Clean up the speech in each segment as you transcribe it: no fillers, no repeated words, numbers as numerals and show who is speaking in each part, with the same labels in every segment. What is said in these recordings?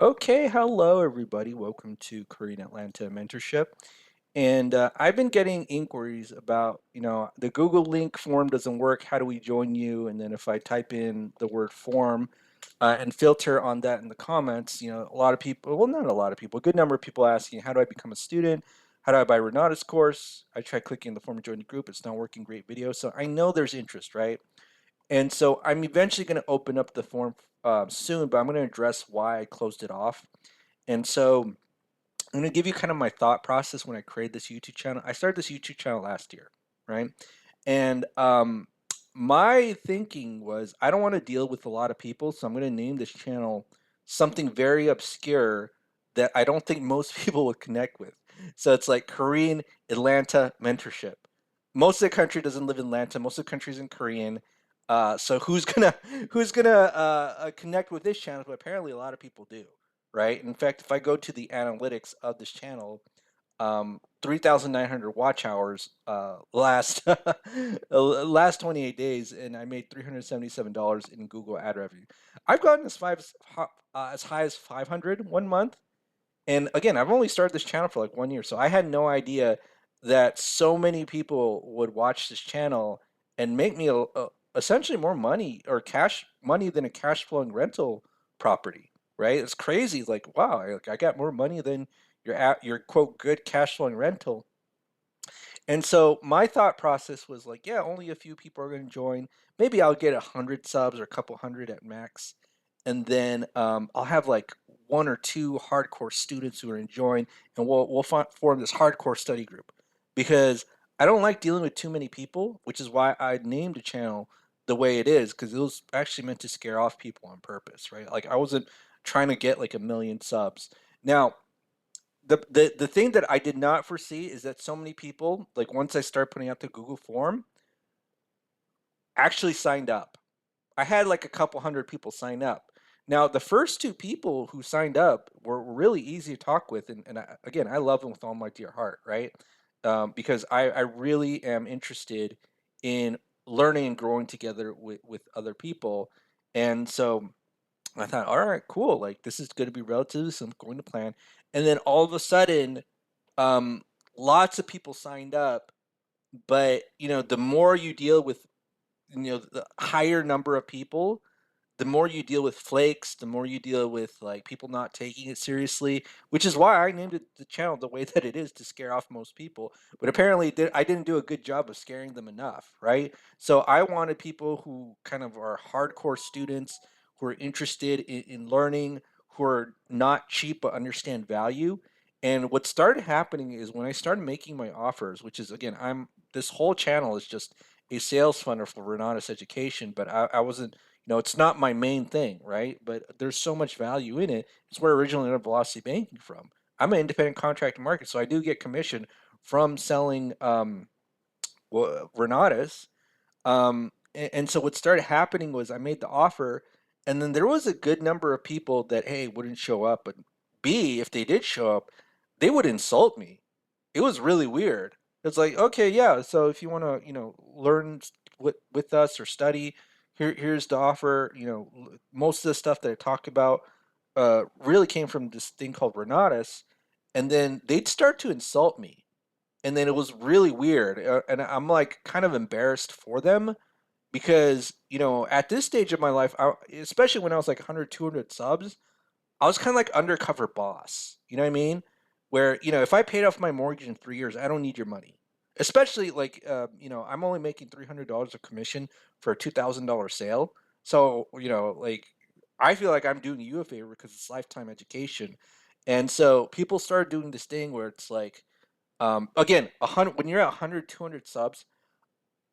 Speaker 1: Okay, hello everybody. Welcome to Korean Atlanta Mentorship. And I've been getting inquiries about, the Google link form doesn't work. How do we join you? And then if I type in the word form and filter on that in the comments, a lot of people, well, not a lot of people, a good number of people asking, how do I become a student? How do I buy Renata's course? I tried clicking the form to join the group. It's not working. Great video. So I know there's interest, right? And so I'm eventually going to open up the form soon, but I'm going to address why I closed it off. And so I'm going to give you kind of my thought process when I created this YouTube channel. I started this YouTube channel last year, right? And my thinking was I don't want to deal with a lot of people, so I'm going to name this channel something very obscure that I don't think most people would connect with. So it's like Korean Atlanta Mentorship. Most of the country doesn't live in Atlanta. Most of the country's in Korean. So who's gonna connect with this channel? But apparently, a lot of people do, right? In fact, if I go to the analytics of this channel, 3,900 watch hours last last 28 days, and I made $377 in Google ad revenue. I've gotten as high as 500 one month, and again, I've only started this channel for like 1 year, so I had no idea that so many people would watch this channel and make me essentially more money or cash money than a cash flowing rental property. Right? It's crazy. Like, wow, I got more money than your quote good cash flowing rental. And so my thought process was like, yeah, only a few people are going to join. Maybe I'll get 100 subs or a couple hundred at max, and then I'll have like one or two hardcore students who are enjoying, and we'll form this hardcore study group because I don't like dealing with too many people, which is why I named the channel the way it is because it was actually meant to scare off people on purpose, right? Like I wasn't trying to get like a million subs. Now, the thing that I did not foresee is that so many people, like once I start putting out the Google form, actually signed up. I had like a couple hundred people sign up. Now, the first two people who signed up were really easy to talk with, and again, I love them with all my dear heart, right? Because I really am interested in learning and growing together with other people, and so I thought, all right, cool, like this is going to be relatively simple, going to plan, and then all of a sudden um, lots of people signed up, but the more you deal with, the higher number of people, the more you deal with flakes, the more you deal with like people not taking it seriously, which is why I named it the channel the way that it is to scare off most people. But apparently, I didn't do a good job of scaring them enough, right? So I wanted people who kind of are hardcore students, who are interested in learning, who are not cheap but understand value. And what started happening is when I started making my offers, which is again, I'm this whole channel is just a sales funnel for Renatus Education, but I wasn't, it's not my main thing, right? But there's so much value in it. It's where originally I learned velocity banking from. I'm an independent contractor market, so I do get commission from selling Renatus. And so what started happening was I made the offer, and then there was a good number of people that A wouldn't show up, but B, if they did show up, they would insult me. It was really weird. It's like, okay, yeah, so if you want to, learn with us or study, here's the offer. Most of the stuff that I talked about really came from this thing called Renatus, and then they'd start to insult me, and then it was really weird, and I'm like kind of embarrassed for them because at this stage of my life, especially when I was like 100, 200 subs, I was kind of like undercover boss. You know what I mean? Where if I paid off my mortgage in 3 years, I don't need your money. Especially like I'm only making $300 of commission for a $2,000 sale. So like I feel like I'm doing you a favor because it's lifetime education. And so people started doing this thing where it's like, again, 100 when you're at 100, 200 subs,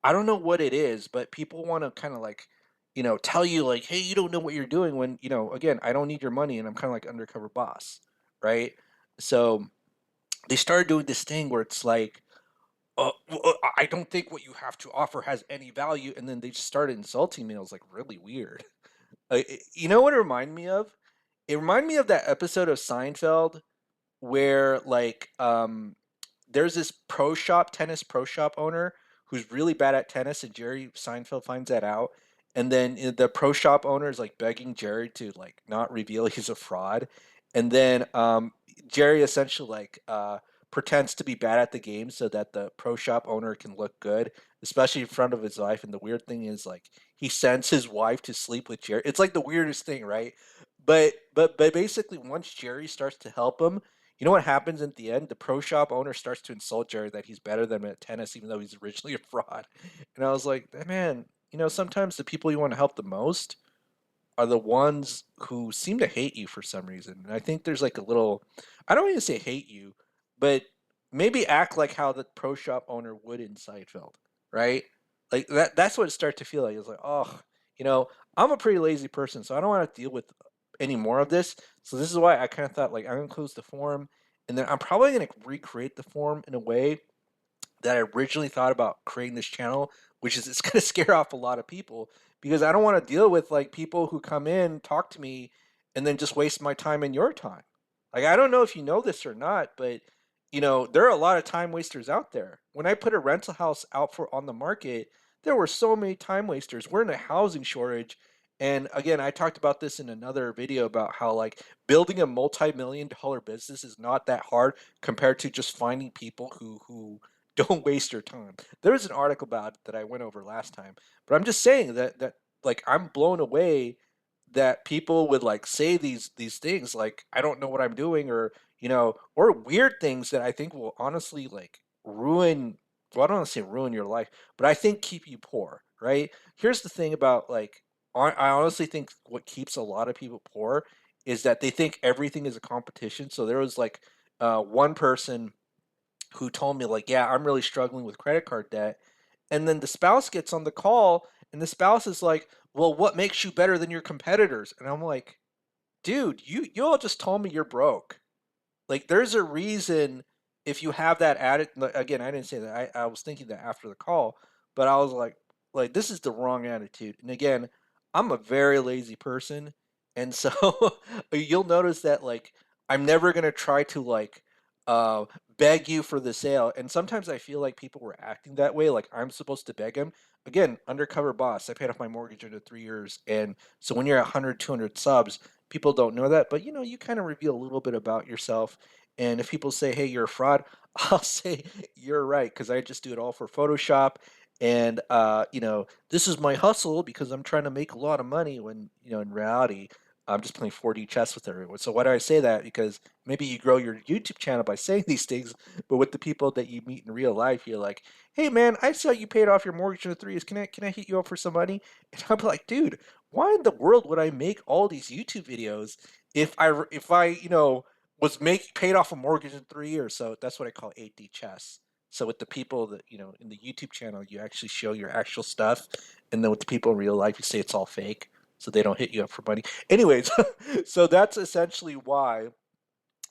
Speaker 1: I don't know what it is, but people want to kind of like, tell you like, hey, you don't know what you're doing when, again, I don't need your money and I'm kind of like undercover boss, right? So they started doing this thing where it's like, I don't think what you have to offer has any value. And then they just started insulting me. I was like, really weird. You know what it reminded me of? It reminded me of that episode of Seinfeld where like there's this tennis pro shop owner who's really bad at tennis, and Jerry Seinfeld finds that out. and then the pro shop owner is like begging Jerry to like not reveal he's a fraud, and then Jerry essentially like pretends to be bad at the game so that the pro shop owner can look good, especially in front of his wife. And the weird thing is like he sends his wife to sleep with Jerry. It's like the weirdest thing, right? But basically, once Jerry starts to help him, you know what happens at the end? The pro shop owner starts to insult Jerry that he's better than him at tennis, even though he's originally a fraud. And I was like, man, sometimes the people you want to help the most are the ones who seem to hate you for some reason. And I think there's like a little, I don't even say hate you, but maybe act like how the pro shop owner would in Seinfeld, right? Like that's what it started to feel like. It's like, oh, you know, I'm a pretty lazy person, so I don't want to deal with any more of this. So this is why I kind of thought like I'm gonna close the forum, and then I'm probably gonna recreate the forum in a way that I originally thought about creating this channel, which is it's going to scare off a lot of people because I don't want to deal with like people who come in, talk to me, and then just waste my time and your time. Like I don't know if you know this or not, but there are a lot of time wasters out there. When I put a rental house out for on the market, there were so many time wasters. We're in a housing shortage. And again, I talked about this in another video about how like building a multi-million dollar business is not that hard compared to just finding people who don't waste your time. There's an article about it that I went over last time, but I'm just saying that like I'm blown away that people would like say these things like I don't know what I'm doing or weird things that I think will honestly like ruin well I don't want to say ruin your life, but I think keep you poor, right? Here's the thing about like I honestly think what keeps a lot of people poor is that they think everything is a competition. So there was like one person who told me like, "Yeah, I'm really struggling with credit card debt." And then the spouse gets on the call and the spouse is like, "Well, what makes you better than your competitors?" And I'm like, "Dude, you all just told me you're broke. Like, there's a reason if you have that attitude. Again, I didn't say that. I was thinking that after the call, but I was like, this is the wrong attitude. And again, I'm a very lazy person, and so you'll notice that like I'm never gonna try to like uh beg you for the sale. And sometimes I feel like people were acting that way, like I'm supposed to beg him. Again, undercover boss. I paid off my mortgage into 3 years, and so when you're at 100, 200 subs, people don't know that, but you kind of reveal a little bit about yourself. And if people say, "Hey, you're a fraud," I'll say, "You're right," because I just do it all for Photoshop. And this is my hustle because I'm trying to make a lot of money. When in reality, I'm just playing 4D chess with everyone. So why do I say that? Because maybe you grow your YouTube channel by saying these things, but with the people that you meet in real life, you're like, "Hey, man, I saw you paid off your mortgage in the 3 years. Can I hit you up for some money?" And I'm like, "Dude, why in the world would I make all these YouTube videos if I was make paid off a mortgage in 3 years?" So that's what I call 8D chess. So with the people that in the YouTube channel, you actually show your actual stuff, and then with the people in real life, you say it's all fake, so they don't hit you up for money. Anyways, so that's essentially why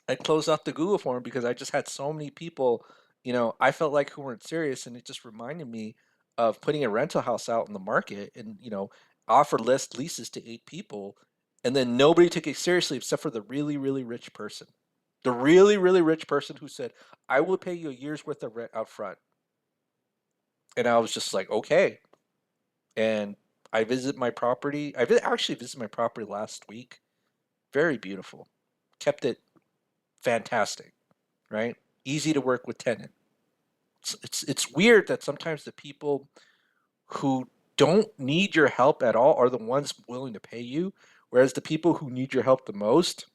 Speaker 1: I closed off the Google form because I just had so many people, I felt like who weren't serious, and it just reminded me of putting a rental house out in the market and offer list leases to 8 people, and then nobody took it seriously except for the really really rich person, the really really rich person who said, "I will pay you a year's worth of rent up front," and I was just like, okay, and I visit my property. Actually visited my property last week. Very beautiful, kept it fantastic, right? Easy to work with tenant. It's weird that sometimes the people who don't need your help at all are the ones willing to pay you, whereas the people who need your help the most,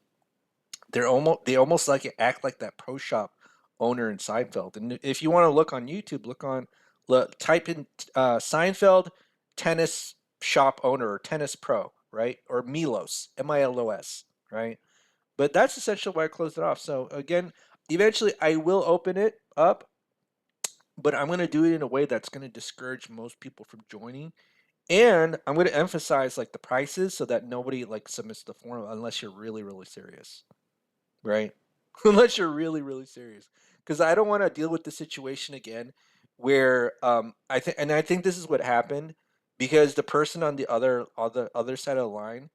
Speaker 1: they almost like act like that pro shop owner in Seinfeld. And if you want to look on YouTube, type in Seinfeld tennis shop owner or tennis pro, right? Or Milos, Milos, right? But that's essentially why I closed it off. So again, eventually I will open it up, but I'm going to do it in a way that's going to discourage most people from joining. And I'm going to emphasize like the prices so that nobody like submits the form unless you're really, really serious, right? Unless you're really, really serious. Because I don't want to deal with the situation again where I think this is what happened because the person on the other side of the line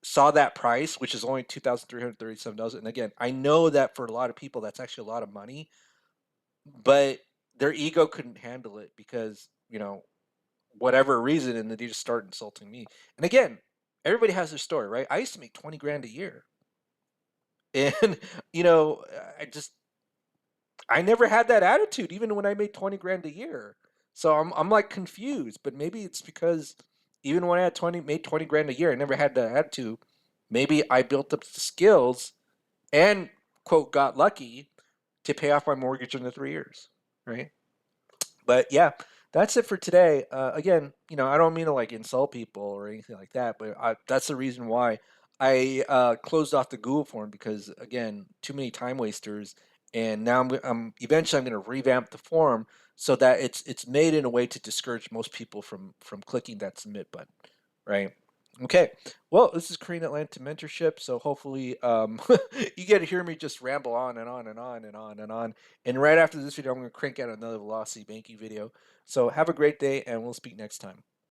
Speaker 1: saw that price, which is only $2,337. And again, I know that for a lot of people, that's actually a lot of money, but their ego couldn't handle it because whatever reason, and then they just start insulting me. And again, everybody has their story, right? I used to make 20 grand a year. And you know, I never had that attitude even when I made 20 grand a year. So I'm like confused, but maybe it's because even when I had 20 grand a year, I never had that attitude. Maybe I built up the skills and quote got lucky to pay off my mortgage in the 3 years, right? But yeah, that's it for today. Again, you know, I don't mean to like insult people or anything like that, but that's the reason why I closed off the Google form because again, too many time wasters. And now I'm eventually I'm going to revamp the form so that it's made in a way to discourage most people from clicking that submit button, right? Okay. Well, this is Korean Atlanta Mentorship, so hopefully you get to hear me just ramble on and on and on and on and on. And right after this video, I'm going to crank out another velocity banking video. So have a great day, and we'll speak next time.